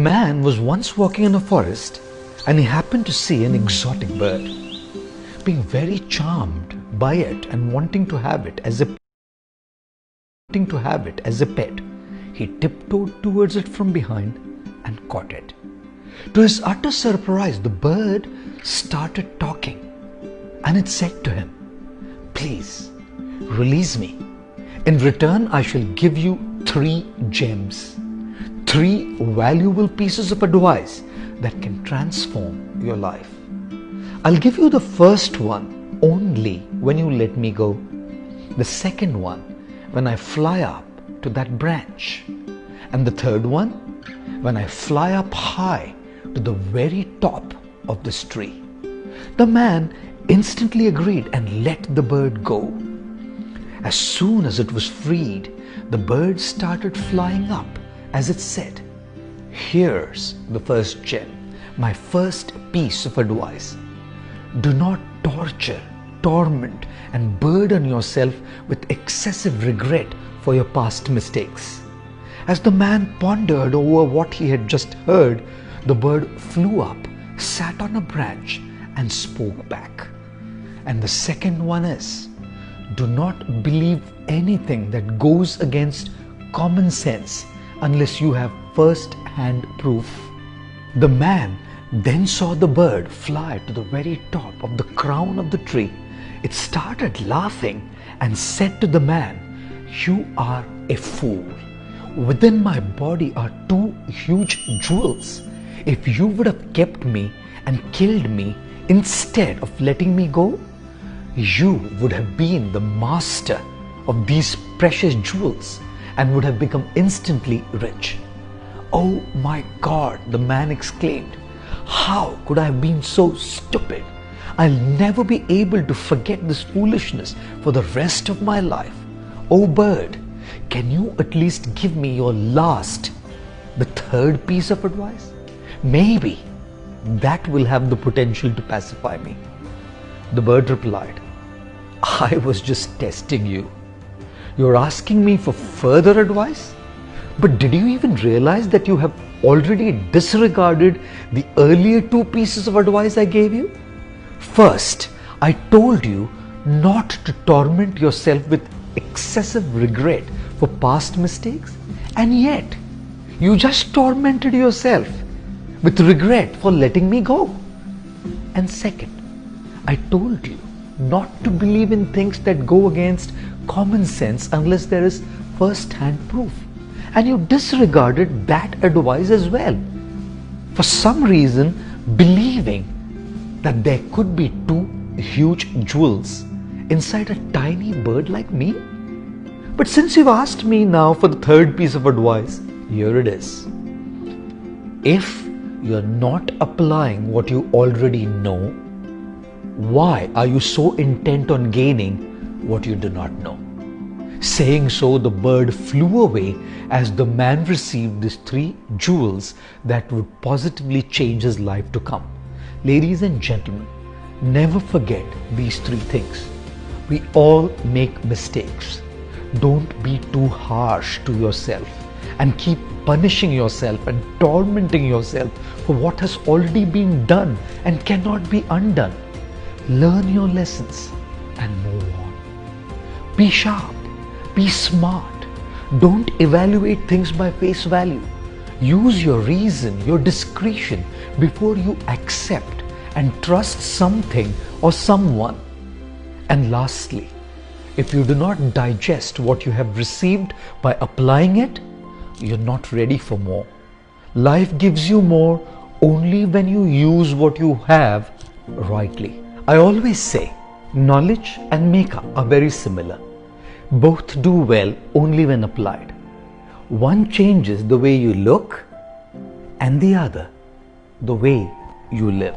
man was once walking in a forest and he happened to see an exotic bird. Being very charmed by it and wanting to have it as a pet, he tiptoed towards it from behind and caught it. To his utter surprise, the bird started talking and it said to him, "Please, release me. In return, I shall give you 3 gems, 3 valuable pieces of advice that can transform your life. I'll give you the first one only when you let me go. The second one when I fly up to that branch. And the third one when I fly up high to the very top of this tree." The man instantly agreed and let the bird go. As soon as it was freed, the bird started flying up as it said, "Here's the first gem, my first piece of advice. Do not torture, torment, and burden yourself with excessive regret for your past mistakes." As the man pondered over what he had just heard, the bird flew up, sat on a branch, and spoke back. And the second one is, do not believe anything that goes against common sense unless you have first-hand proof. The man then saw the bird fly to the very top of the crown of the tree. It started laughing and said to the man, "You are a fool. Within my body are 2 huge jewels. If you would have kept me and killed me instead of letting me go, you would have been the master of these precious jewels and would have become instantly rich." "Oh my God," the man exclaimed. "How could I have been so stupid? I'll never be able to forget this foolishness for the rest of my life. Oh bird, can you at least give me your last, the third piece of advice? Maybe that will have the potential to pacify me." The bird replied, "I was just testing you. You're asking me for further advice? But did you even realize that you have already disregarded the earlier 2 pieces of advice I gave you? First, I told you not to torment yourself with excessive regret for past mistakes, and yet you just tormented yourself with regret for letting me go. And second, I told you not to believe in things that go against common sense unless there is first-hand proof, and you disregarded that advice as well, for some reason believing that there could be 2 huge jewels inside a tiny bird like me. But since you've asked me now for the third piece of advice, here it is. If you're not applying what you already know, why are you so intent on gaining what you do not know?" Saying so, the bird flew away as the man received these 3 jewels that would positively change his life to come. Ladies and gentlemen, never forget these 3 things. We all make mistakes. Don't be too harsh to yourself and keep punishing yourself and tormenting yourself for what has already been done and cannot be undone. Learn your lessons and move on. Be sharp, be smart. Don't evaluate things by face value. Use your reason, your discretion before you accept and trust something or someone. And lastly, if you do not digest what you have received by applying it, you're not ready for more. Life gives you more only when you use what you have rightly. I always say, knowledge and makeup are very similar. Both do well only when applied. One changes the way you look and the other the way you live.